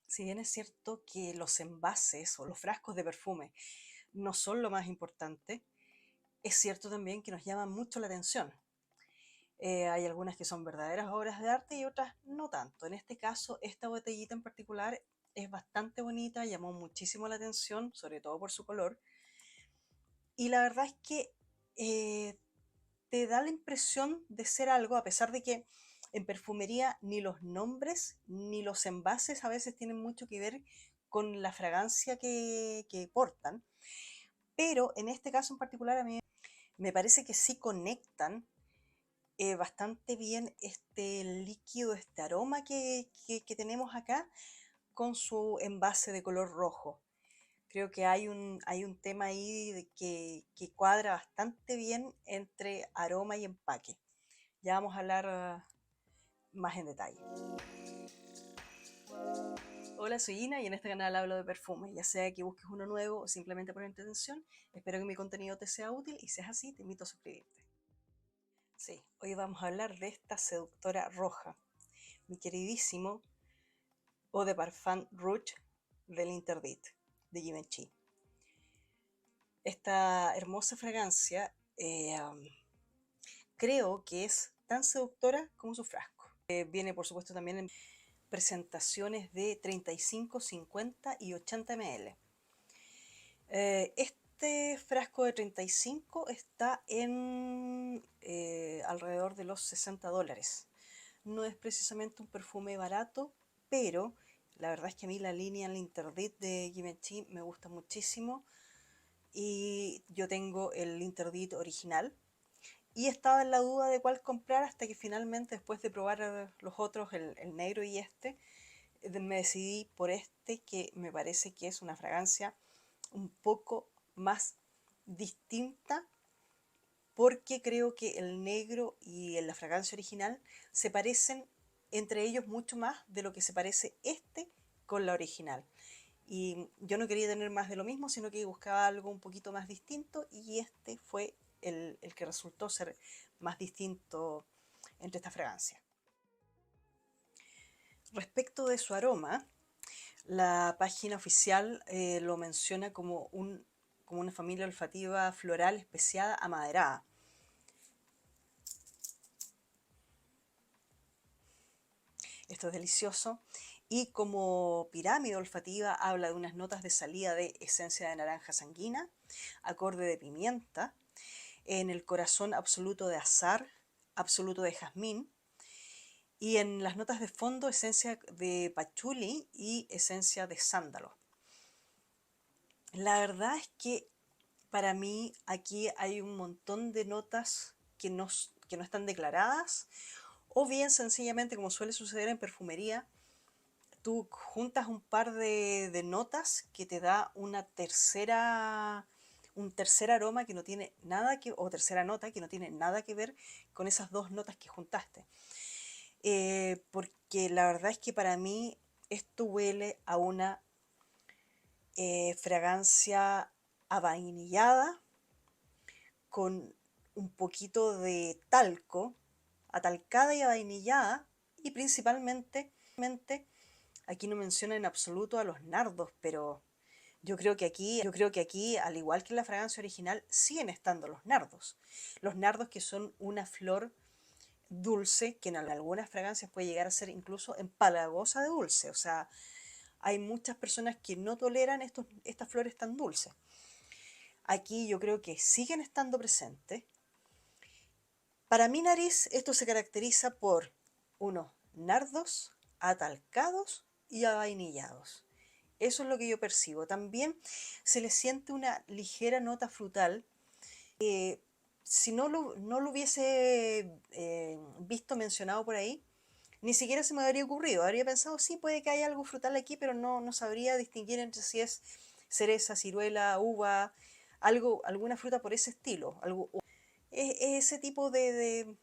Si bien es cierto que los envases o los frascos de perfume no son lo más importante, es cierto también que nos llaman mucho la atención. Hay algunas que son verdaderas obras de arte y otras no tanto. En este caso, esta botellita en particular es bastante bonita, llamó muchísimo la atención, sobre todo por su color. Y la verdad es que te da la impresión de ser algo, a pesar de que en perfumería ni los nombres ni los envases a veces tienen mucho que ver con la fragancia que portan, pero en este caso en particular a mí me parece que sí conectan bastante bien este líquido, este aroma que tenemos acá con su envase de color rojo. Creo que hay un tema ahí que cuadra bastante bien entre aroma y empaque. Ya vamos a hablar más en detalle. Hola, soy Ina y en este canal hablo de perfumes, ya sea que busques uno nuevo o simplemente por entretención. Espero que mi contenido te sea útil y si es así, te invito a suscribirte. Sí, hoy vamos a hablar de esta seductora roja, mi queridísimo Eau de Parfum Rouge del Interdit de Givenchy. Esta hermosa fragancia creo que es tan seductora como su frasco. Viene por supuesto también en presentaciones de 35, 50 y 80 ml. Este frasco de 35 está en alrededor de los $60. No es precisamente un perfume barato, pero la verdad es que a mí la línea L'Interdit de Givenchy me gusta muchísimo y yo tengo el Interdit original y estaba en la duda de cuál comprar hasta que finalmente, después de probar los otros, el negro y este, me decidí por este, que me parece que es una fragancia un poco más distinta, porque creo que el negro y la fragancia original se parecen entre ellos mucho más de lo que se parece este con la original. Y yo no quería tener más de lo mismo, sino que buscaba algo un poquito más distinto y este fue el que resultó ser más distinto entre esta fragancia. Respecto de su aroma, la página oficial lo menciona como una familia olfativa floral especiada amaderada. Esto es delicioso. Y como pirámide olfativa habla de unas notas de salida de esencia de naranja sanguina, acorde de pimienta, en el corazón absoluto de azahar, absoluto de jazmín, y en las notas de fondo esencia de pachuli y esencia de sándalo. La verdad es que para mí aquí hay un montón de notas que no están declaradas, o bien sencillamente, como suele suceder en perfumería, tú juntas un par de notas que te da un tercer aroma que no tiene nada que, o tercera nota que no tiene nada que ver con esas dos notas que juntaste. Porque la verdad es que para mí esto huele a una fragancia avainillada con un poquito de talco, atalcada y avainillada, y principalmente, aquí no menciona en absoluto a los nardos, pero yo creo que aquí, al igual que en la fragancia original, siguen estando los nardos. Los nardos, que son una flor dulce que en algunas fragancias puede llegar a ser incluso empalagosa de dulce. O sea, hay muchas personas que no toleran estas flores tan dulces. Aquí yo creo que siguen estando presentes. Para mi nariz esto se caracteriza por unos nardos atalcados y avainillados. Eso es lo que yo percibo. También se le siente una ligera nota frutal. Si no lo hubiese visto mencionado por ahí, ni siquiera se me habría ocurrido. Habría pensado, sí, puede que haya algo frutal aquí, pero no sabría distinguir entre si es cereza, ciruela, uva, alguna fruta por ese estilo. Es ese tipo de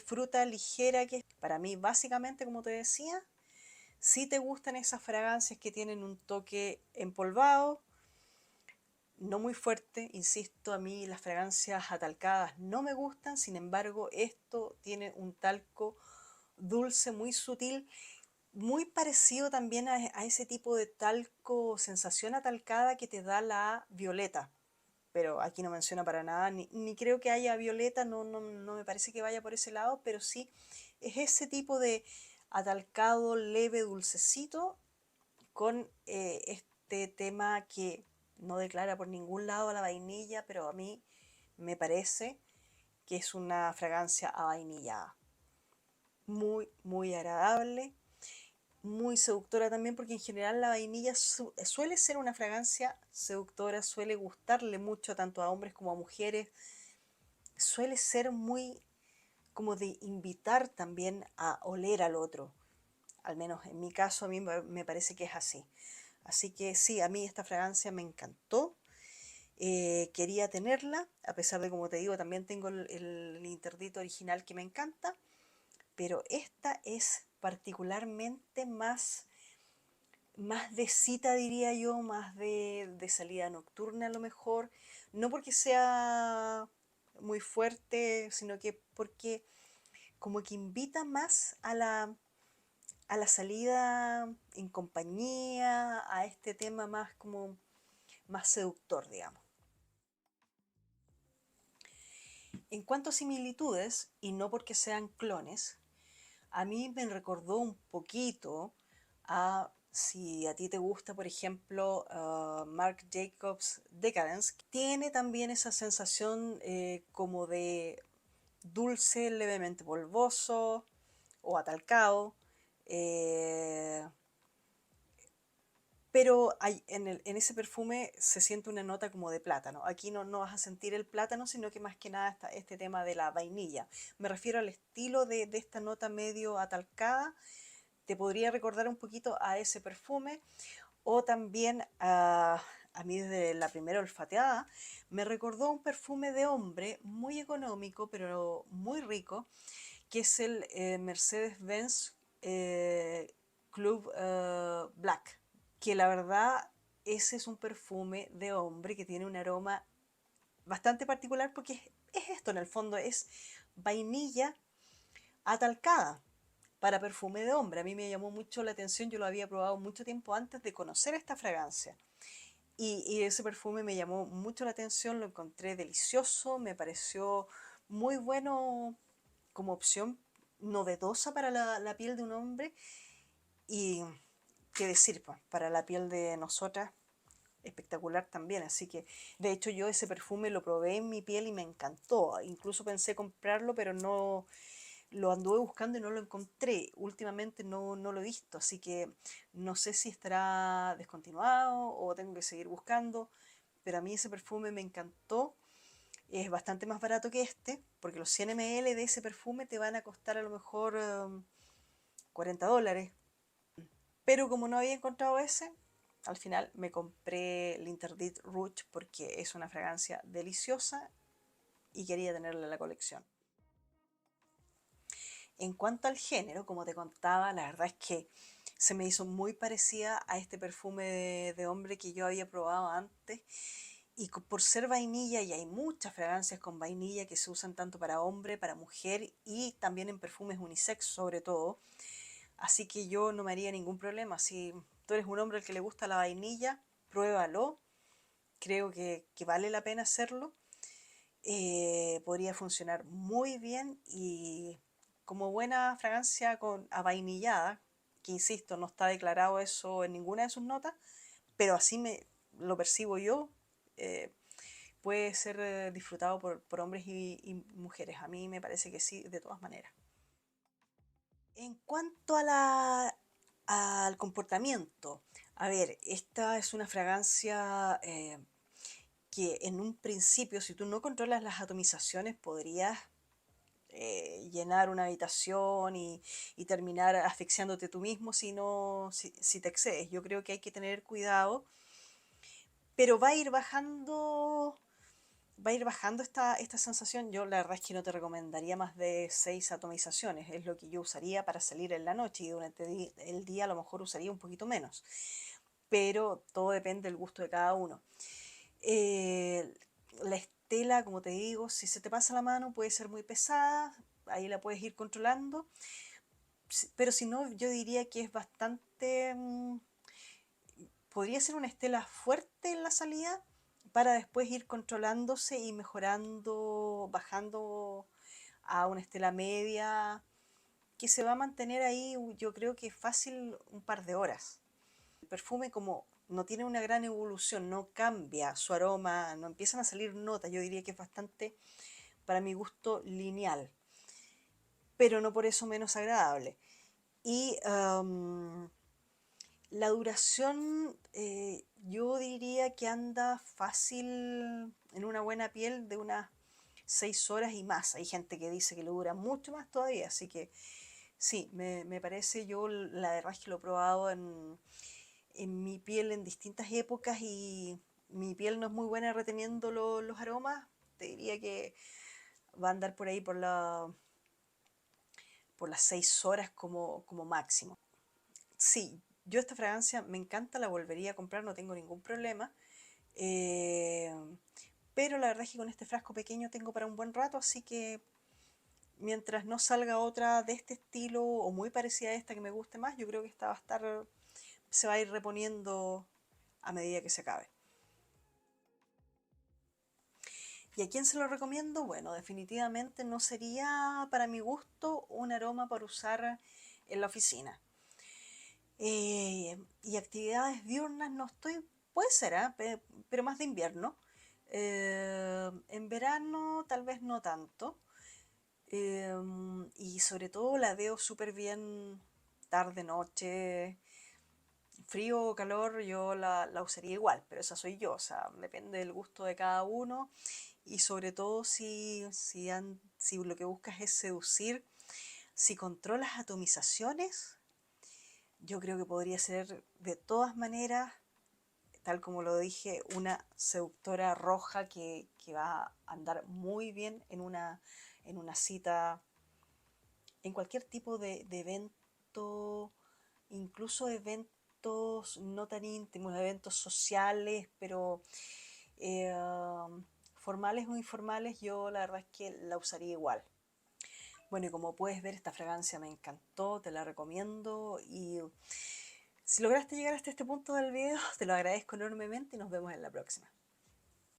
fruta ligera que para mí, básicamente, como te decía, si te gustan esas fragancias que tienen un toque empolvado, no muy fuerte, insisto, a mí las fragancias atalcadas no me gustan, sin embargo, esto tiene un talco dulce muy sutil muy parecido también a ese tipo de talco, sensación atalcada que te da la violeta. Pero aquí no menciona para nada, ni creo que haya violeta, no me parece que vaya por ese lado, pero sí es ese tipo de atalcado leve, dulcecito, con este tema que no declara por ningún lado a la vainilla, pero a mí me parece que es una fragancia avainillada. Muy, muy agradable, muy seductora también, porque en general la vainilla suele ser una fragancia seductora, suele gustarle mucho tanto a hombres como a mujeres, suele ser muy como de invitar también a oler al otro. Al menos en mi caso a mí me parece que es así. Así que sí, a mí esta fragancia me encantó. Quería tenerla, a pesar de, como te digo, también tengo el interdito original que me encanta, pero esta es particularmente más de cita, diría yo, más de salida nocturna a lo mejor. No porque sea muy fuerte, sino que porque como que invita más a la salida en compañía, a este tema más como más seductor, digamos. En cuanto a similitudes, y no porque sean clones, a mí me recordó un poquito a, si a ti te gusta, por ejemplo, Marc Jacobs Decadence, tiene también esa sensación como de dulce, levemente polvoso o atalcado, eh, pero en ese perfume se siente una nota como de plátano. Aquí no vas a sentir el plátano, sino que más que nada este tema de la vainilla. Me refiero al estilo de esta nota medio atalcada. Te podría recordar un poquito a ese perfume o también a mí desde la primera olfateada me recordó un perfume de hombre muy económico pero muy rico, que es el Mercedes-Benz Club Black, que la verdad ese es un perfume de hombre que tiene un aroma bastante particular porque es esto en el fondo, es vainilla atalcada para perfume de hombre. A mí me llamó mucho la atención, yo lo había probado mucho tiempo antes de conocer esta fragancia. Y ese perfume me llamó mucho la atención, lo encontré delicioso, me pareció muy bueno como opción novedosa para la piel de un hombre y qué decir, pues, para la piel de nosotras espectacular también. Así que de hecho yo ese perfume lo probé en mi piel y me encantó. Incluso pensé comprarlo, pero no lo anduve buscando y no lo encontré. Últimamente no lo he visto, así que no sé si estará descontinuado o tengo que seguir buscando. Pero a mí ese perfume me encantó. Es bastante más barato que este, porque los 100 ml de ese perfume te van a costar a lo mejor $40. Pero como no había encontrado ese, al final me compré el Interdit Rouge porque es una fragancia deliciosa y quería tenerla en la colección. En cuanto al género, como te contaba, la verdad es que se me hizo muy parecida a este perfume de hombre que yo había probado antes. Y por ser vainilla, y hay muchas fragancias con vainilla que se usan tanto para hombre, para mujer y también en perfumes unisex sobre todo. Así que yo no me haría ningún problema. Si tú eres un hombre al que le gusta la vainilla, pruébalo. Creo que vale la pena hacerlo. Podría funcionar muy bien y como buena fragancia con avainillada, que insisto, no está declarado eso en ninguna de sus notas, pero así lo percibo yo, eh, puede ser disfrutado por hombres y mujeres. A mí me parece que sí, de todas maneras. En cuanto al comportamiento, a ver, esta es una fragancia que en un principio, si tú no controlas las atomizaciones, podrías llenar una habitación y terminar asfixiándote tú mismo si te excedes. Yo creo que hay que tener cuidado, pero va a ir bajando esta sensación. Yo la verdad es que no te recomendaría más de 6 atomizaciones, es lo que yo usaría para salir en la noche y durante el día a lo mejor usaría un poquito menos, pero todo depende del gusto de cada uno. Eh, la estela, como te digo, si se te pasa la mano puede ser muy pesada, ahí la puedes ir controlando. pero si no, yo diría que es bastante... podría ser una estela fuerte en la salida para después ir controlándose y mejorando, bajando a una estela media que se va a mantener ahí, yo creo que fácil un par de horas. El perfume como no tiene una gran evolución, no cambia su aroma, no empiezan a salir notas, yo diría que es bastante, para mi gusto, lineal, pero no por eso menos agradable. Y la duración, yo diría que anda fácil en una buena piel de unas 6 horas y más. Hay gente que dice que lo dura mucho más todavía, así que sí, me parece, yo la verdad es que lo he probado en mi piel en distintas épocas y mi piel no es muy buena reteniendo los aromas. Te diría que va a andar por ahí por las 6 horas como máximo. Sí, yo esta fragancia me encanta, la volvería a comprar, no tengo ningún problema. Eh, pero la verdad es que con este frasco pequeño tengo para un buen rato, así que mientras no salga otra de este estilo o muy parecida a esta que me guste más, yo creo que esta va a estar, se va a ir reponiendo a medida que se acabe. ¿Y a quién se lo recomiendo? Bueno, definitivamente no sería para mi gusto un aroma para usar en la oficina. Y actividades diurnas no estoy, puede ser, ¿ah? Pero más de invierno. En verano tal vez no tanto. Y sobre todo la veo súper bien tarde, noche, frío o calor, yo la usaría igual, pero esa soy yo, o sea, depende del gusto de cada uno y sobre todo si lo que buscas es seducir, si controlas atomizaciones, yo creo que podría ser de todas maneras, tal como lo dije, una seductora roja que va a andar muy bien en una cita, en cualquier tipo de evento, incluso eventos no tan íntimos, eventos sociales, pero eh, formales o informales, yo la verdad es que la usaría igual. Bueno, y como puedes ver, esta fragancia me encantó, te la recomiendo y si lograste llegar hasta este punto del video, te lo agradezco enormemente y nos vemos en la próxima.